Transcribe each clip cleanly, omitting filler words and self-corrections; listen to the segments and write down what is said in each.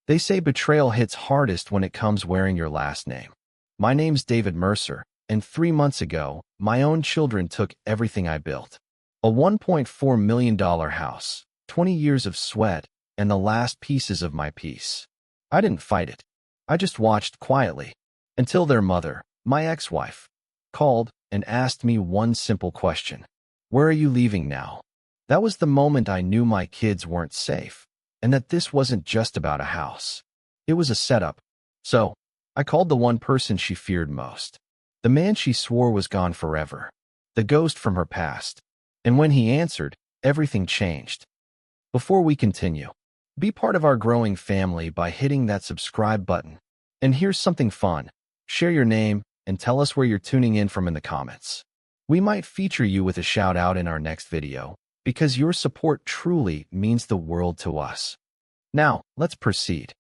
They say betrayal hits hardest when it comes wearing your last name. My name's David Mercer, and 3 months ago, my own children took everything I built. A $1.4 million house, 20 years of sweat, and the last pieces of my peace. I didn't fight it. I just watched quietly until their mother, my ex-wife, called and asked me one simple question. Where are you leaving now? That was the moment I knew my kids weren't safe, and that this wasn't just about a house. It was a setup. So, I called the one person she feared most. The man she swore was gone forever. The ghost from her past. And when he answered, everything changed. Before we continue, be part of our growing family by hitting that subscribe button. And here's something fun. Share your name and tell us where you're tuning in from in the comments. We might feature you with a shout out in our next video, because your support truly means the world to us. Now, let's proceed.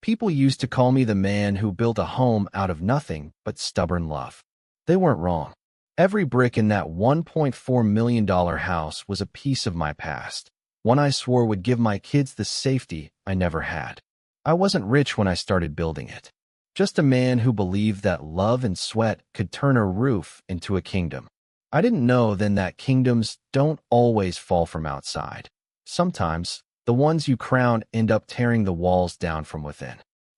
People used to call me the man who built a home out of nothing but stubborn love. They weren't wrong. Every brick in that $1.4 million house was a piece of my past, one I swore would give my kids the safety I never had. I wasn't rich when I started building it. Just a man who believed that love and sweat could turn a roof into a kingdom. I didn't know then that kingdoms don't always fall from outside. Sometimes, the ones you crown end up tearing the walls down from within.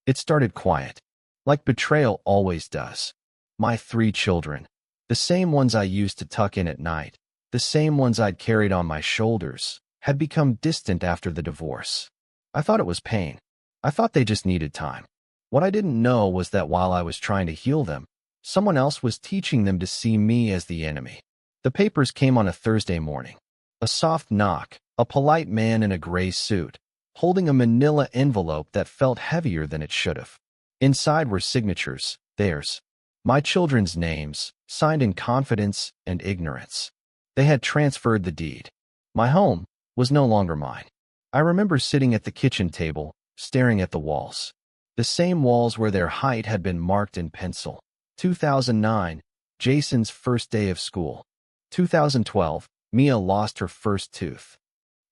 It started quiet, like betrayal always does. My 3 children, the same ones I used to tuck in at night, the same ones I'd carried on my shoulders, had become distant after the divorce. I thought it was pain. I thought they just needed time. What I didn't know was that while I was trying to heal them, someone else was teaching them to see me as the enemy. The papers came on a Thursday morning. A soft knock, a polite man in a gray suit, holding a manila envelope that felt heavier than it should have. Inside were signatures, theirs. My children's names, signed in confidence and ignorance. They had transferred the deed. My home was no longer mine. I remember sitting at the kitchen table, staring at the walls. The same walls where their height had been marked in pencil. 2009, Jason's first day of school. 2012, Mia lost her first tooth.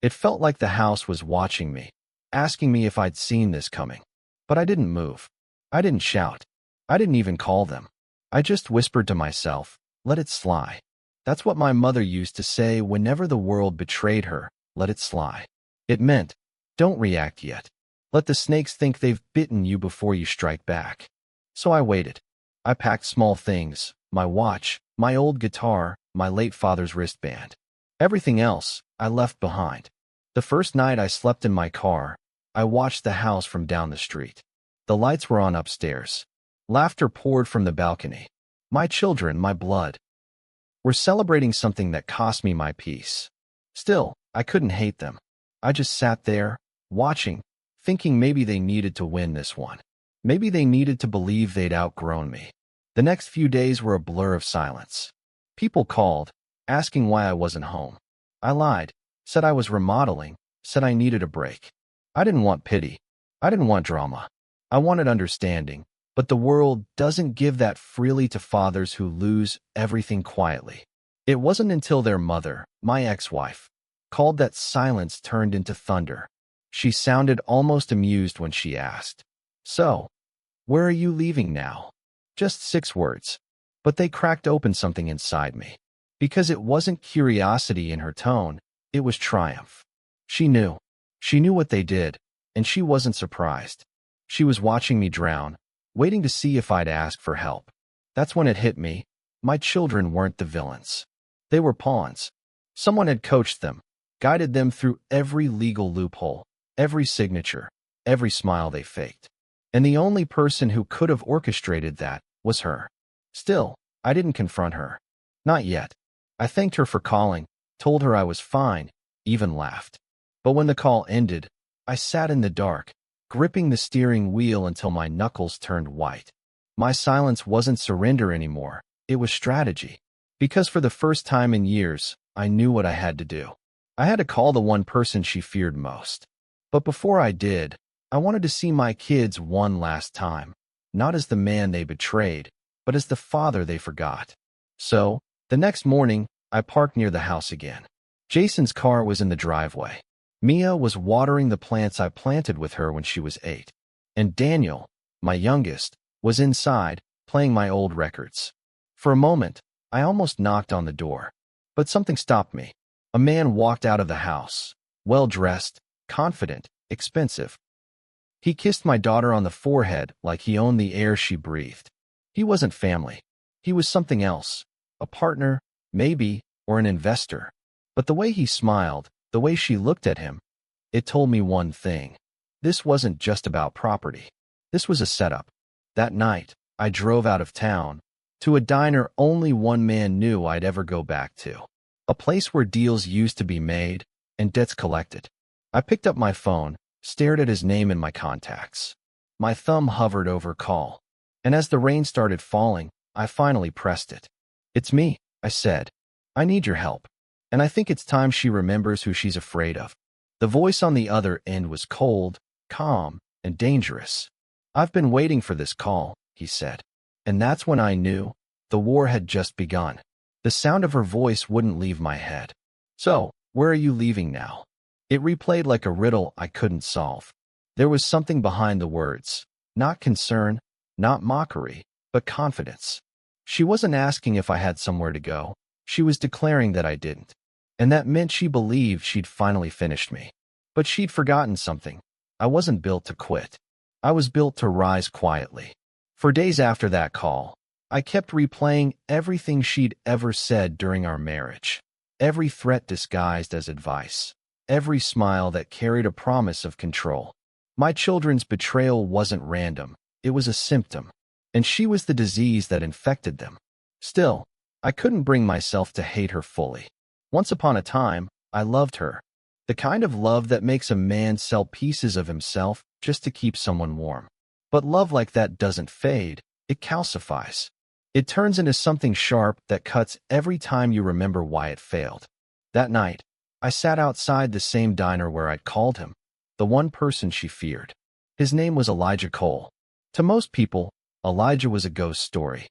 It felt like the house was watching me, asking me if I'd seen this coming. But I didn't move. I didn't shout. I didn't even call them. I just whispered to myself, let it slide. That's what my mother used to say whenever the world betrayed her, let it slide. It meant, don't react yet. Let the snakes think they've bitten you before you strike back. So I waited. I packed small things, my watch, my old guitar, my late father's wristband. Everything else, I left behind. The first night I slept in my car, I watched the house from down the street. The lights were on upstairs. Laughter poured from the balcony. My children, my blood, were celebrating something that cost me my peace. Still, I couldn't hate them. I just sat there, watching, thinking maybe they needed to win this one. Maybe they needed to believe they'd outgrown me. The next few days were a blur of silence. People called, asking why I wasn't home. I lied, said I was remodeling, said I needed a break. I didn't want pity. I didn't want drama. I wanted understanding, but the world doesn't give that freely to fathers who lose everything quietly. It wasn't until their mother, my ex-wife, called that silence turned into thunder. She sounded almost amused when she asked, so, where are you leaving now? Just 6 words. But they cracked open something inside me. Because it wasn't curiosity in her tone, it was triumph. She knew. She knew what they did, and she wasn't surprised. She was watching me drown, waiting to see if I'd ask for help. That's when it hit me. My children weren't the villains. They were pawns. Someone had coached them, guided them through every legal loophole, every signature, every smile they faked. And the only person who could have orchestrated that was her. Still, I didn't confront her. Not yet. I thanked her for calling, told her I was fine, even laughed. But when the call ended, I sat in the dark, gripping the steering wheel until my knuckles turned white. My silence wasn't surrender anymore, it was strategy. Because for the first time in years, I knew what I had to do. I had to call the one person she feared most. But before I did, I wanted to see my kids one last time, not as the man they betrayed, but as the father they forgot. So, the next morning, I parked near the house again. Jason's car was in the driveway. Mia was watering the plants I planted with her when she was 8. and Daniel, my youngest, was inside, playing my old records. For a moment, I almost knocked on the door, but something stopped me. A man walked out of the house, well-dressed, confident, expensive. He kissed my daughter on the forehead like he owned the air she breathed. He wasn't family. He was something else, a partner, maybe, or an investor. But the way he smiled, the way she looked at him, it told me one thing. This wasn't just about property. This was a setup. That night, I drove out of town, to a diner only one man knew I'd ever go back to. A place where deals used to be made and debts collected. I picked up my phone, stared at his name in my contacts. My thumb hovered over call, and as the rain started falling, I finally pressed it. "It's me," I said. "I need your help." And I think it's time she remembers who she's afraid of. The voice on the other end was cold, calm, and dangerous. "I've been waiting for this call," he said. And that's when I knew the war had just begun. The sound of her voice wouldn't leave my head. "So, where are you leaving now?" It replayed like a riddle I couldn't solve. There was something behind the words. Not concern, not mockery, but confidence. She wasn't asking if I had somewhere to go. She was declaring that I didn't. And that meant she believed she'd finally finished me. But she'd forgotten something. I wasn't built to quit. I was built to rise quietly. For days after that call, I kept replaying everything she'd ever said during our marriage. Every threat disguised as advice. Every smile that carried a promise of control. My children's betrayal wasn't random. It was a symptom. And she was the disease that infected them. Still, I couldn't bring myself to hate her fully. Once upon a time, I loved her. The kind of love that makes a man sell pieces of himself just to keep someone warm. But love like that doesn't fade, it calcifies. It turns into something sharp that cuts every time you remember why it failed. That night, I sat outside the same diner where I'd called him, the one person she feared. His name was Elijah Cole. To most people, Elijah was a ghost story.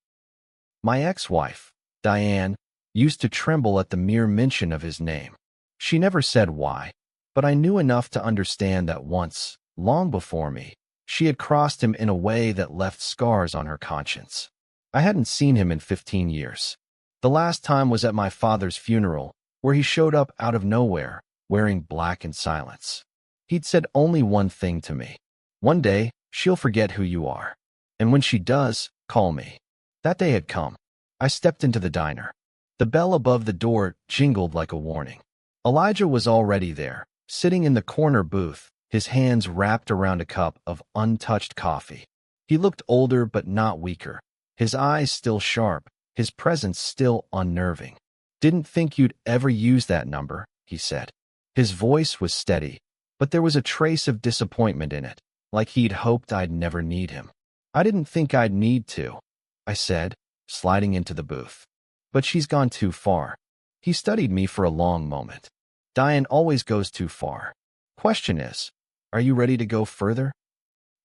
My ex-wife, Diane, used to tremble at the mere mention of his name. She never said why, but I knew enough to understand that once, long before me, she had crossed him in a way that left scars on her conscience. I hadn't seen him in 15 years. The last time was at my father's funeral, where he showed up out of nowhere, wearing black in silence. He'd said only one thing to me. "One day, she'll forget who you are. And when she does, call me." That day had come. I stepped into the diner. The bell above the door jingled like a warning. Elijah was already there, sitting in the corner booth, his hands wrapped around a cup of untouched coffee. He looked older but not weaker. His eyes still sharp, his presence still unnerving. "Didn't think you'd ever use that number," he said. His voice was steady, but there was a trace of disappointment in it, like he'd hoped I'd never need him. "I didn't think I'd need to," I said, sliding into the booth. "But she's gone too far." He studied me for a long moment. Diane always goes too far. Question is, are you ready to go further?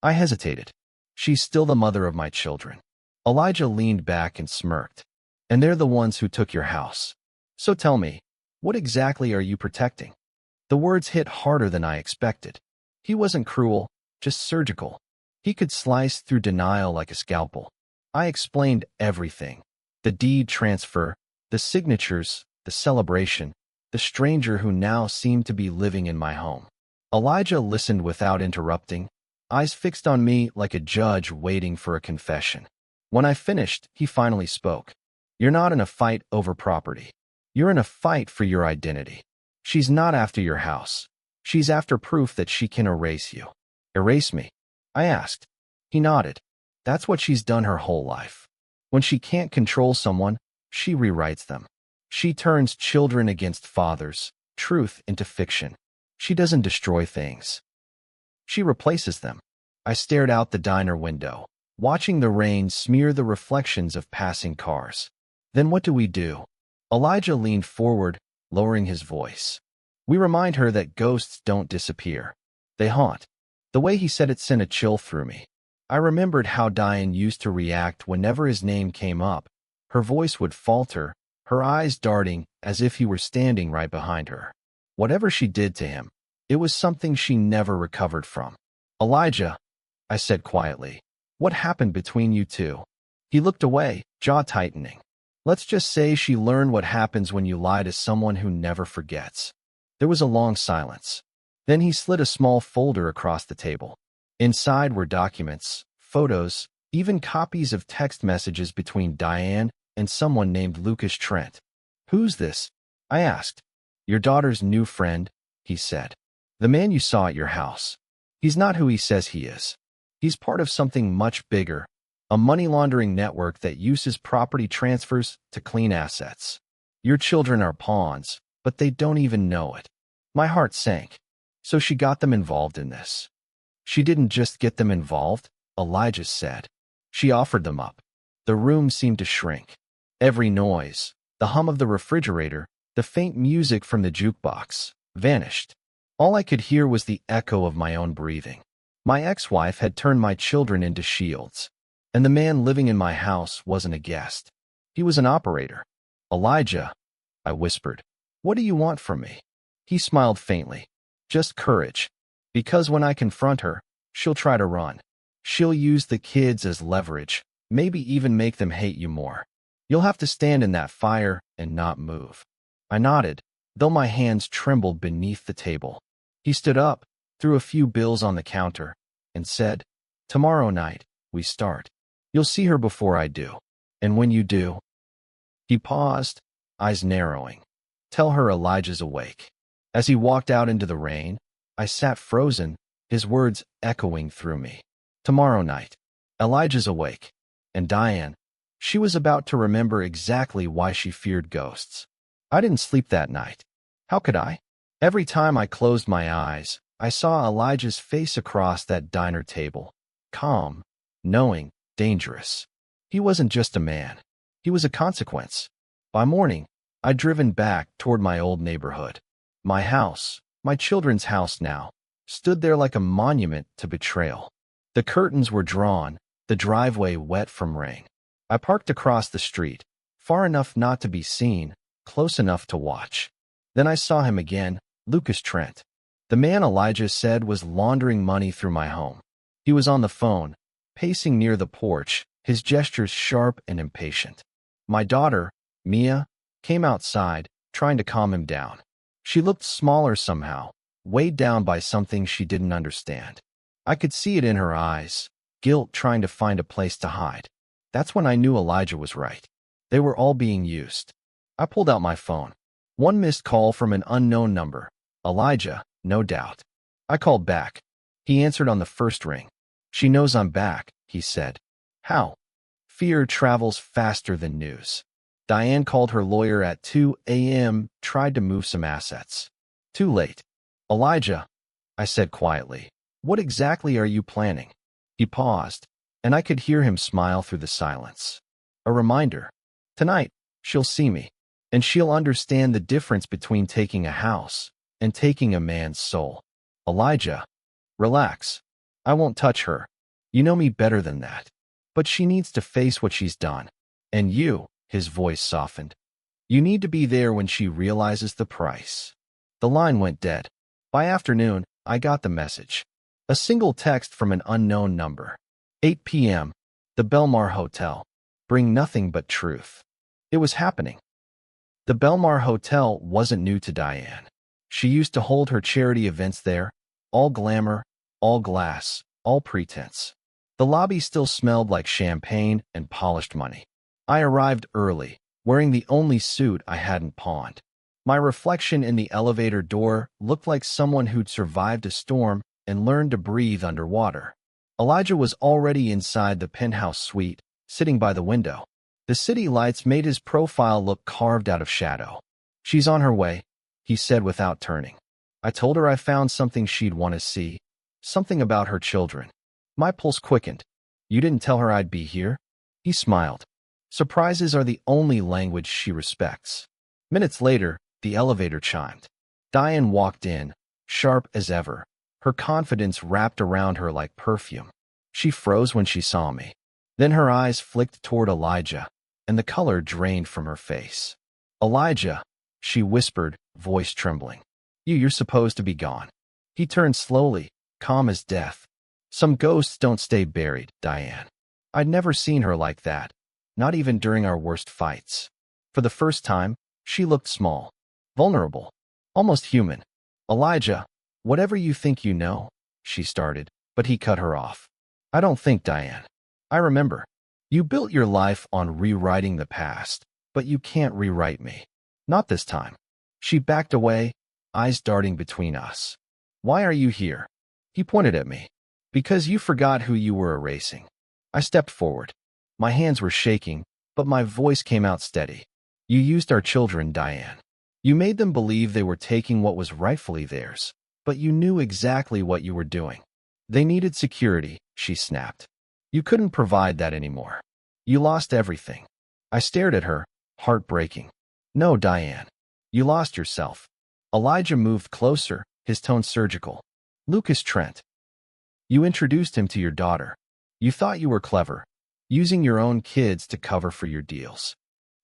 I hesitated. She's still the mother of my children. Elijah leaned back and smirked. "And they're the ones who took your house. So tell me, what exactly are you protecting?" The words hit harder than I expected. He wasn't cruel, just surgical. He could slice through denial like a scalpel. I explained everything. The deed transfer, the signatures, the celebration, the stranger who now seemed to be living in my home. Elijah listened without interrupting, eyes fixed on me like a judge waiting for a confession. When I finished, he finally spoke. "You're not in a fight over property. You're in a fight for your identity. She's not after your house. She's after proof that she can erase you." "Erase me?" I asked. He nodded. "That's what she's done her whole life. When she can't control someone, she rewrites them. She turns children against fathers, truth into fiction. She doesn't destroy things. She replaces them." I stared out the diner window, watching the rain smear the reflections of passing cars. "Then what do we do?" Elijah leaned forward, lowering his voice. "We remind her that ghosts don't disappear. They haunt." The way he said it sent a chill through me. I remembered how Diane used to react whenever his name came up. Her voice would falter, her eyes darting as if he were standing right behind her. Whatever she did to him, it was something she never recovered from. "Elijah," I said quietly. What happened between you two? He looked away, jaw tightening. Let's just say she learned what happens when you lie to someone who never forgets. There was a long silence. Then he slid a small folder across the table. Inside were documents, photos, even copies of text messages between Diane and someone named Lucas Trent. Who's this? I asked. Your daughter's new friend, he said. The man you saw at your house. He's not who he says he is. He's part of something much bigger, a money laundering network that uses property transfers to clean assets. Your children are pawns, but they don't even know it. My heart sank. So she got them involved in this. She didn't just get them involved, Elijah said. She offered them up. The room seemed to shrink. Every noise, the hum of the refrigerator, the faint music from the jukebox, vanished. All I could hear was the echo of my own breathing. My ex-wife had turned my children into shields, and the man living in my house wasn't a guest. He was an operator. Elijah, I whispered, what do you want from me? He smiled faintly. Just courage. Because when I confront her, she'll try to run. She'll use the kids as leverage, maybe even make them hate you more. You'll have to stand in that fire and not move. I nodded, though my hands trembled beneath the table. He stood up, threw a few bills on the counter, and said, Tomorrow night, we start. You'll see her before I do. And when you do... He paused, eyes narrowing. Tell her Elijah's awake. As he walked out into the rain, I sat frozen, his words echoing through me. Tomorrow night. Elijah's awake. And Diane, she was about to remember exactly why she feared ghosts. I didn't sleep that night. How could I? Every time I closed my eyes, I saw Elijah's face across that diner table. Calm, knowing, dangerous. He wasn't just a man. He was a consequence. By morning, I'd driven back toward my old neighborhood. My house, my children's house now, stood there like a monument to betrayal. The curtains were drawn, the driveway wet from rain. I parked across the street, far enough not to be seen, close enough to watch. Then I saw him again, Lucas Trent. The man Elijah said was laundering money through my home. He was on the phone, pacing near the porch, his gestures sharp and impatient. My daughter, Mia, came outside, trying to calm him down. She looked smaller somehow, weighed down by something she didn't understand. I could see it in her eyes, guilt trying to find a place to hide. That's when I knew Elijah was right. They were all being used. I pulled out my phone. One missed call from an unknown number. Elijah, no doubt. I called back. He answered on the first ring. She knows I'm back, he said. How? Fear travels faster than news. Diane called her lawyer at 2 a.m., tried to move some assets. Too late. Elijah, I said quietly, what exactly are you planning? He paused, and I could hear him smile through the silence. A reminder. Tonight, she'll see me, and she'll understand the difference between taking a house and taking a man's soul. Elijah, relax. I won't touch her. You know me better than that. But she needs to face what she's done. And you, his voice softened. You need to be there when she realizes the price. The line went dead. By afternoon, I got the message. A single text from an unknown number. 8 p.m. The Belmar Hotel. Bring nothing but truth. It was happening. The Belmar Hotel wasn't new to Diane. She used to hold her charity events there, all glamour, all glass, all pretense. The lobby still smelled like champagne and polished money. I arrived early, wearing the only suit I hadn't pawned. My reflection in the elevator door looked like someone who'd survived a storm and learned to breathe underwater. Elijah was already inside the penthouse suite, sitting by the window. The city lights made his profile look carved out of shadow. She's on her way, he said without turning. I told her I found something she'd want to see, something about her children. My pulse quickened. You didn't tell her I'd be here? He smiled. Surprises are the only language she respects. Minutes later, the elevator chimed. Diane walked in, sharp as ever, her confidence wrapped around her like perfume. She froze when she saw me. Then her eyes flicked toward Elijah, and the color drained from her face. Elijah, she whispered, voice trembling. You're supposed to be gone. He turned slowly, calm as death. Some ghosts don't stay buried, Diane. I'd never seen her like that, not even during our worst fights. For the first time, she looked small, vulnerable, almost human. Elijah, whatever you think you know, she started, but he cut her off. I don't think, Diane. I remember. You built your life on rewriting the past, but you can't rewrite me. Not this time. She backed away, eyes darting between us. Why are you here? He pointed at me. Because you forgot who you were erasing. I stepped forward. My hands were shaking, but my voice came out steady. You used our children, Diane. You made them believe they were taking what was rightfully theirs, but you knew exactly what you were doing. They needed security, she snapped. You couldn't provide that anymore. You lost everything. I stared at her, heartbreaking. No, Diane. You lost yourself. Elijah moved closer, his tone surgical. Lucas Trent. You introduced him to your daughter. You thought you were clever, using your own kids to cover for your deals.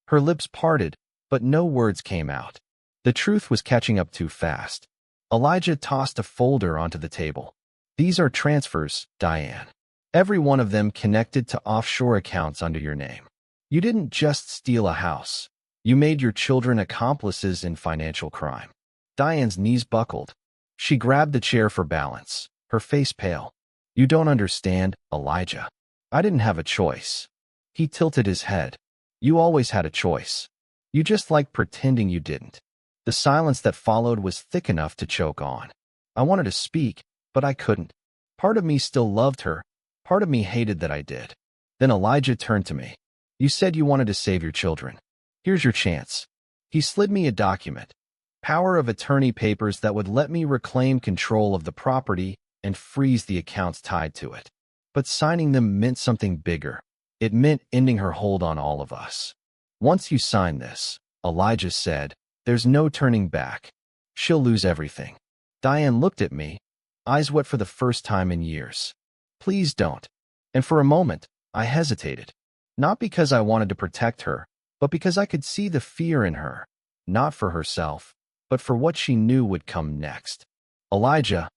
Her lips parted, but no words came out. The truth was catching up too fast. Elijah tossed a folder onto the table. These are transfers, Diane. Every one of them connected to offshore accounts under your name. You didn't just steal a house. You made your children accomplices in financial crime. Diane's knees buckled. She grabbed the chair for balance, her face pale. You don't understand, Elijah. I didn't have a choice. He tilted his head. You always had a choice. You just liked pretending you didn't. The silence that followed was thick enough to choke on. I wanted to speak, but I couldn't. Part of me still loved her. Part of me hated that I did. Then Elijah turned to me. You said you wanted to save your children. Here's your chance. He slid me a document. Power of attorney papers that would let me reclaim control of the property and freeze the accounts tied to it. But signing them meant something bigger. It meant ending her hold on all of us. Once you sign this, Elijah said, there's no turning back. She'll lose everything. Diane looked at me, eyes wet for the first time in years. Please don't. And for a moment, I hesitated. Not because I wanted to protect her, but because I could see the fear in her. Not for herself, but for what she knew would come next. Elijah,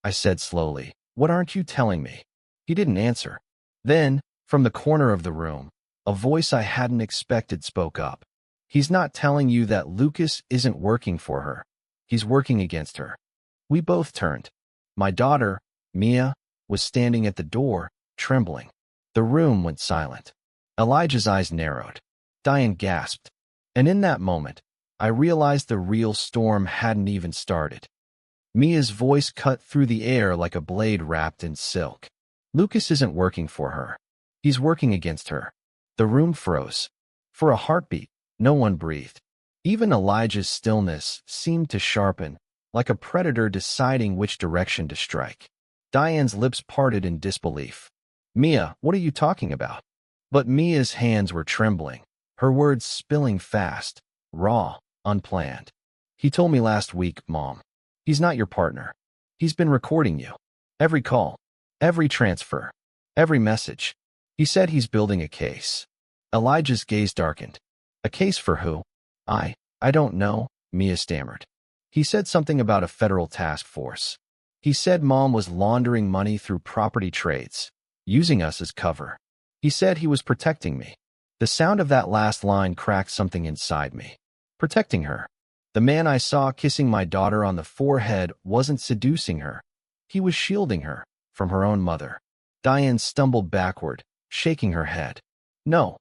I said slowly, what aren't you telling me? He didn't answer. Then, from the corner of the room, a voice I hadn't expected spoke up. He's not telling you that Lucas isn't working for her. He's working against her. We both turned. My daughter, Mia, was standing at the door, trembling. The room went silent. Elijah's eyes narrowed. Diane gasped. And in that moment, I realized the real storm hadn't even started. Mia's voice cut through the air like a blade wrapped in silk. Lucas isn't working for her. He's working against her. The room froze. For a heartbeat, no one breathed. Even Elijah's stillness seemed to sharpen, like a predator deciding which direction to strike. Diane's lips parted in disbelief. Mia, what are you talking about? But Mia's hands were trembling, her words spilling fast, raw, unplanned. He told me last week, Mom. He's not your partner. He's been recording you. Every call, every transfer, every message. He said he's building a case. Elijah's gaze darkened. A case for who? I don't know, Mia stammered. He said something about a federal task force. He said Mom was laundering money through property trades, using us as cover. He said he was protecting me. The sound of that last line cracked something inside me. Protecting her. The man I saw kissing my daughter on the forehead wasn't seducing her. He was shielding her from her own mother. Diane stumbled backward, shaking her head. No,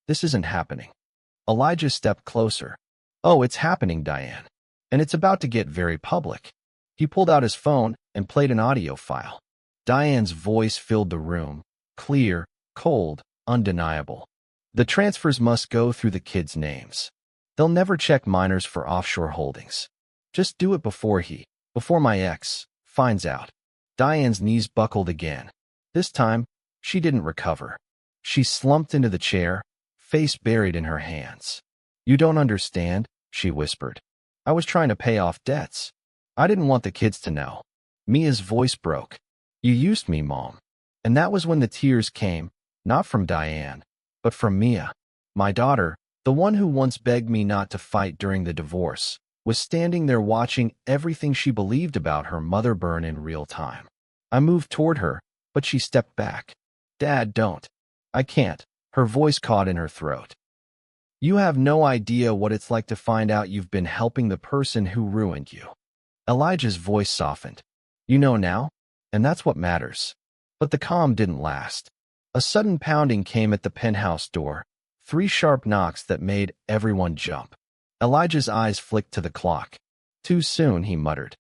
this isn't happening. Elijah stepped closer. Oh, it's happening, Diane. And it's about to get very public. He pulled out his phone and played an audio file. Diane's voice filled the room, clear, cold, undeniable. The transfers must go through the kids' names. They'll never check minors for offshore holdings. Just do it before my ex, finds out. Diane's knees buckled again. This time, she didn't recover. She slumped into the chair, face buried in her hands. You don't understand, she whispered. I was trying to pay off debts. I didn't want the kids to know. Mia's voice broke. You used me, Mom. And that was when the tears came, not from Diane, but from Mia. My daughter, the one who once begged me not to fight during the divorce, was standing there watching everything she believed about her mother burn in real time. I moved toward her, but she stepped back. Dad, don't. I can't. Her voice caught in her throat. You have no idea what it's like to find out you've been helping the person who ruined you. Elijah's voice softened. You know now? And that's what matters. But the calm didn't last. A sudden pounding came at the penthouse door, 3 sharp knocks that made everyone jump. Elijah's eyes flicked to the clock. Too soon, he muttered.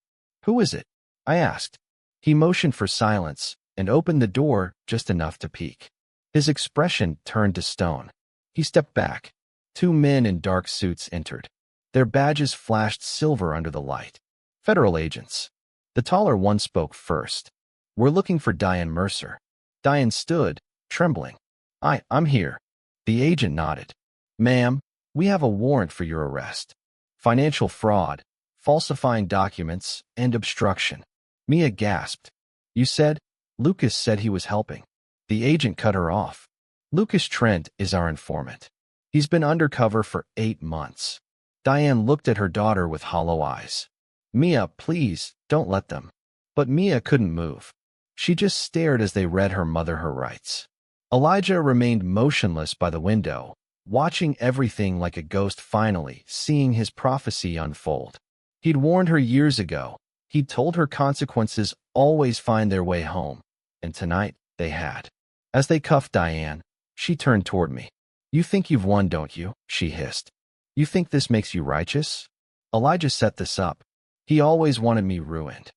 Who is it? I asked. He motioned for silence and opened the door just enough to peek. His expression turned to stone. He stepped back. 2 men in dark suits entered. Their badges flashed silver under the light. Federal agents. The taller one spoke first. We're looking for Diane Mercer. Diane stood, trembling. I'm here. The agent nodded. Ma'am, we have a warrant for your arrest. Financial fraud, falsifying documents, and obstruction. Mia gasped. You said? Lucas said he was helping. The agent cut her off. Lucas Trent is our informant. He's been undercover for 8 months. Diane looked at her daughter with hollow eyes. Mia, please, don't let them. But Mia couldn't move. She just stared as they read her mother her rights. Elijah remained motionless by the window, watching everything like a ghost, finally seeing his prophecy unfold. He'd warned her years ago. He'd told her consequences always find their way home. And tonight, they had. As they cuffed Diane, she turned toward me. You think you've won, don't you? She hissed. You think this makes you righteous? Elijah set this up. He always wanted me ruined.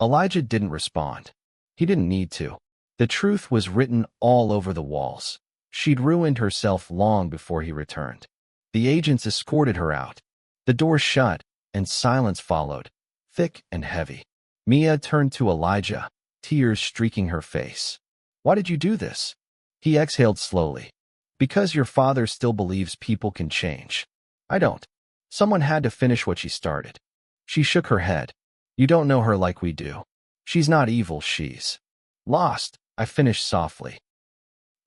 Elijah didn't respond. He didn't need to. The truth was written all over the walls. She'd ruined herself long before he returned. The agents escorted her out. The door shut, and silence followed, thick and heavy. Mia turned to Elijah, tears streaking her face. Why did you do this? He exhaled slowly. Because your father still believes people can change. I don't. Someone had to finish what she started. She shook her head. You don't know her like we do. She's not evil, she's lost, I finished softly.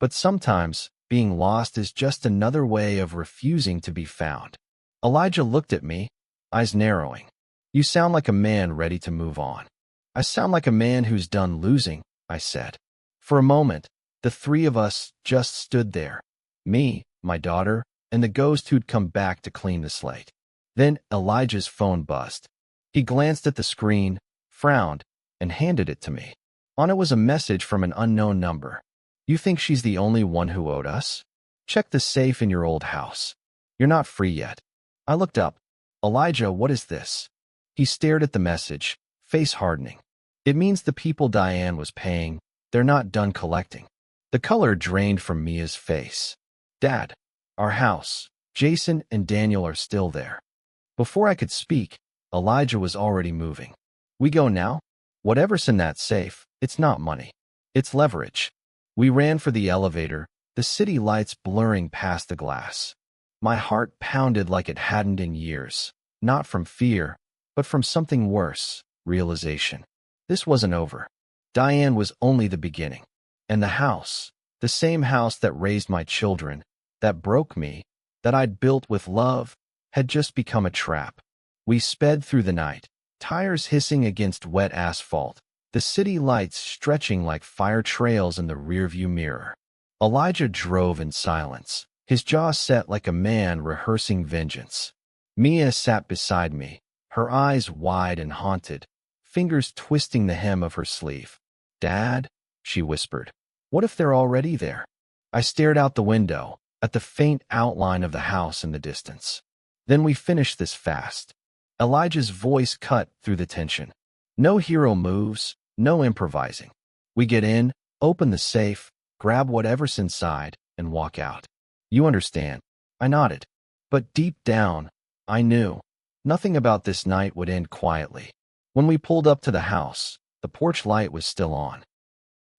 But sometimes, being lost is just another way of refusing to be found. Elijah looked at me, eyes narrowing. You sound like a man ready to move on. I sound like a man who's done losing, I said. For a moment, the 3 of us just stood there. Me, my daughter, and the ghost who'd come back to clean the slate. Then Elijah's phone buzzed. He glanced at the screen, frowned, and handed it to me. On it was a message from an unknown number. You think she's the only one who owed us? Check the safe in your old house. You're not free yet. I looked up. Elijah, what is this? He stared at the message, face hardening. It means the people Diane was paying, they're not done collecting. The color drained from Mia's face. Dad, our house, Jason and Daniel are still there. Before I could speak, Elijah was already moving. We go now? Whatever's in that safe, it's not money. It's leverage. We ran for the elevator, the city lights blurring past the glass. My heart pounded like it hadn't in years, not from fear, but from something worse, realization. This wasn't over. Diane was only the beginning. And the house, the same house that raised my children, that broke me, that I'd built with love, had just become a trap. We sped through the night, tires hissing against wet asphalt, the city lights stretching like fire trails in the rearview mirror. Elijah drove in silence, his jaw set like a man rehearsing vengeance. Mia sat beside me, her eyes wide and haunted, fingers twisting the hem of her sleeve. Dad, she whispered, what if they're already there? I stared out the window, at the faint outline of the house in the distance. Then we finished this fast. Elijah's voice cut through the tension. No hero moves, no improvising. We get in, open the safe, grab whatever's inside, and walk out. You understand? I nodded. But deep down, I knew. Nothing about this night would end quietly. When we pulled up to the house, the porch light was still on.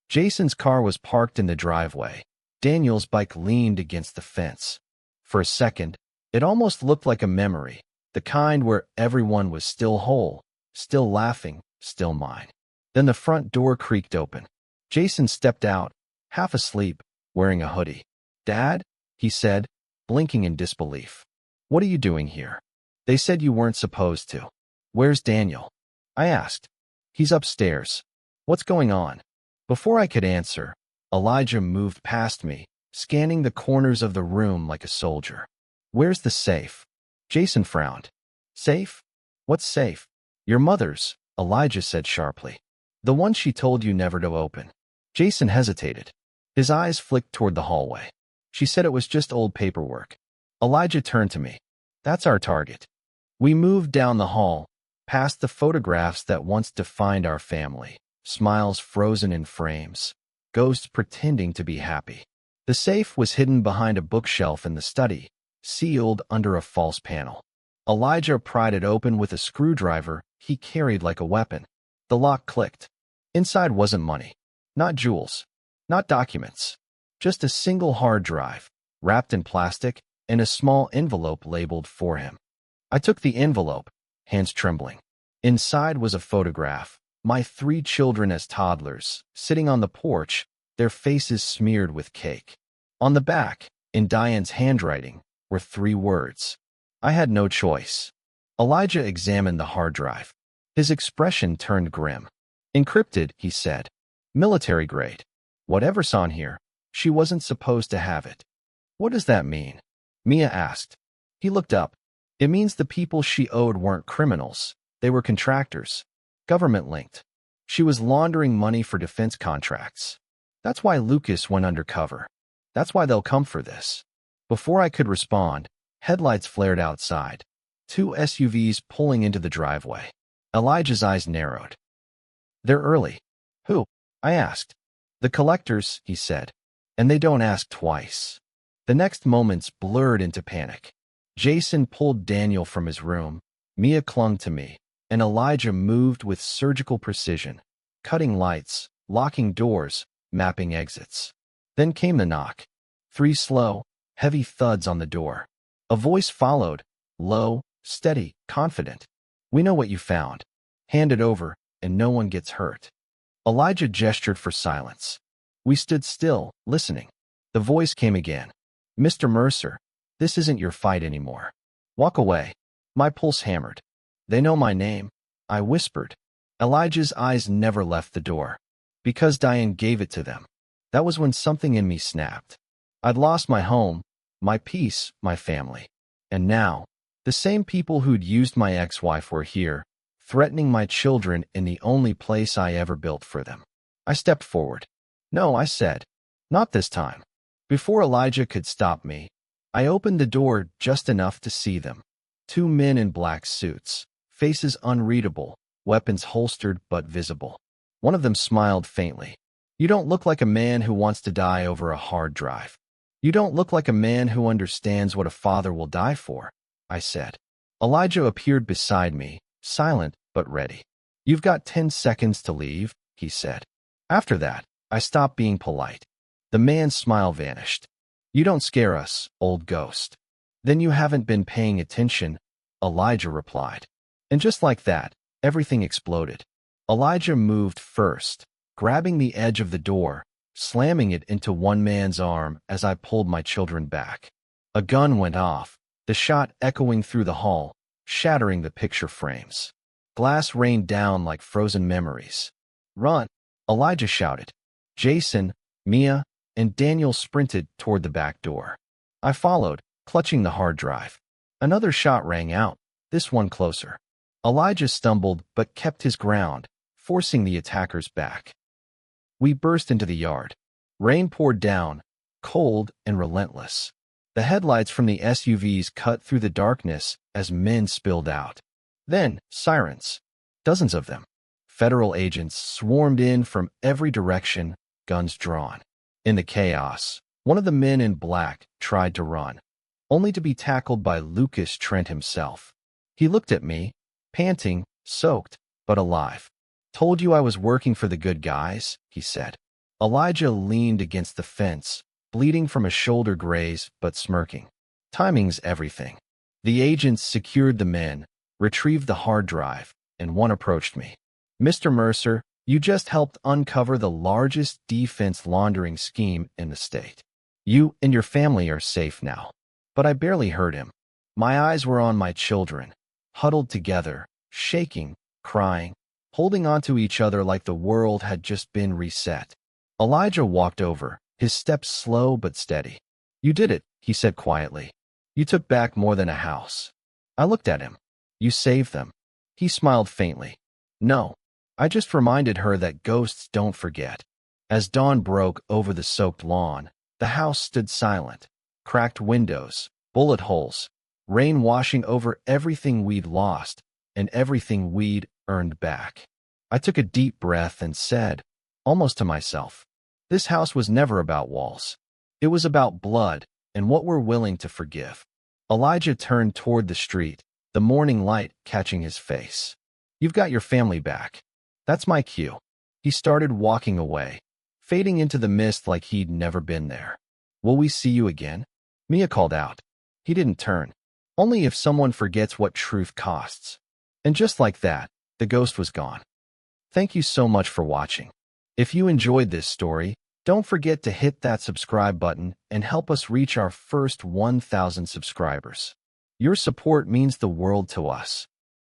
Jason's car was parked in the driveway. Daniel's bike leaned against the fence. For a second, it almost looked like a memory, the kind where everyone was still whole, still laughing, still mine. Then the front door creaked open. Jason stepped out, half asleep, wearing a hoodie. Dad, he said, blinking in disbelief. What are you doing here? They said you weren't supposed to. Where's Daniel? I asked. He's upstairs. What's going on? Before I could answer, Elijah moved past me, scanning the corners of the room like a soldier. Where's the safe? Jason frowned. Safe? What's safe? Your mother's, Elijah said sharply. The one she told you never to open. Jason hesitated. His eyes flicked toward the hallway. She said it was just old paperwork. Elijah turned to me. That's our target. We moved down the hall, past the photographs that once defined our family, smiles frozen in frames, ghosts pretending to be happy. The safe was hidden behind a bookshelf in the study, sealed under a false panel. Elijah pried it open with a screwdriver he carried like a weapon. The lock clicked. Inside wasn't money, not jewels, not documents, just a single hard drive, wrapped in plastic, and a small envelope labeled for him. I took the envelope, hands trembling. Inside was a photograph, my 3 children as toddlers, sitting on the porch, their faces smeared with cake. On the back, in Diane's handwriting, were 3 words. I had no choice. Elijah examined the hard drive. His expression turned grim. Encrypted, he said. Military grade. Whatever's on here, she wasn't supposed to have it. What does that mean? Mia asked. He looked up. It means the people she owed weren't criminals. They were contractors. Government-linked. She was laundering money for defense contracts. That's why Lucas went undercover. That's why they'll come for this. Before I could respond, headlights flared outside. 2 SUVs pulling into the driveway. Elijah's eyes narrowed. They're early. Who? I asked. The collectors, he said. And they don't ask twice. The next moments blurred into panic. Jason pulled Daniel from his room. Mia clung to me, and Elijah moved with surgical precision, cutting lights, locking doors, mapping exits. Then came the knock. 3 slow, heavy thuds on the door. A voice followed, low, steady, confident. We know what you found. Hand it over, and no one gets hurt. Elijah gestured for silence. We stood still, listening. The voice came again. Mr. Mercer, this isn't your fight anymore. Walk away. My pulse hammered. They know my name, I whispered. Elijah's eyes never left the door. Because Diane gave it to them. That was when something in me snapped. I'd lost my home, my peace, my family. And now, the same people who'd used my ex-wife were here, threatening my children in the only place I ever built for them. I stepped forward. No, I said. Not this time. Before Elijah could stop me, I opened the door just enough to see them. 2 men in black suits, faces unreadable, weapons holstered but visible. One of them smiled faintly. You don't look like a man who wants to die over a hard drive. You don't look like a man who understands what a father will die for, I said. Elijah appeared beside me, silent but ready. You've got 10 seconds to leave, he said. After that, I stopped being polite. The man's smile vanished. You don't scare us, old ghost. Then you haven't been paying attention, Elijah replied. And just like that, everything exploded. Elijah moved first, grabbing the edge of the door, slamming it into one man's arm as I pulled my children back. A gun went off, the shot echoing through the hall, shattering the picture frames. Glass rained down like frozen memories. Run, Elijah shouted. Jason, Mia, and Daniel sprinted toward the back door. I followed, clutching the hard drive. Another shot rang out, this one closer. Elijah stumbled but kept his ground, forcing the attackers back. We burst into the yard. Rain poured down, cold and relentless. The headlights from the SUVs cut through the darkness as men spilled out. Then, sirens. Dozens of them. Federal agents swarmed in from every direction, guns drawn. In the chaos, one of the men in black tried to run, only to be tackled by Lucas Trent himself. He looked at me, panting, soaked, but alive. Told you I was working for the good guys, he said. Elijah leaned against the fence, bleeding from a shoulder graze but smirking. Timing's everything. The agents secured the men, retrieved the hard drive, and one approached me. Mr. Mercer, you just helped uncover the largest defense laundering scheme in the state. You and your family are safe now. But I barely heard him. My eyes were on my children, huddled together, shaking, crying, holding onto each other like the world had just been reset. Elijah walked over, his steps slow but steady. "You did it," he said quietly. "You took back more than a house." I looked at him. "You saved them." He smiled faintly. "No, I just reminded her that ghosts don't forget." As dawn broke over the soaked lawn, the house stood silent. Cracked windows, bullet holes, rain washing over everything we'd lost and everything we'd earned back. I took a deep breath and said, almost to myself, this house was never about walls. It was about blood and what we're willing to forgive. Elijah turned toward the street, the morning light catching his face. "You've got your family back. That's my cue." He started walking away, fading into the mist like he'd never been there. "Will we see you again?" Mia called out. He didn't turn. Only if someone forgets what truth costs. And just like that, the ghost was gone. Thank you so much for watching. If you enjoyed this story, don't forget to hit that subscribe button and help us reach our first 1,000 subscribers. Your support means the world to us.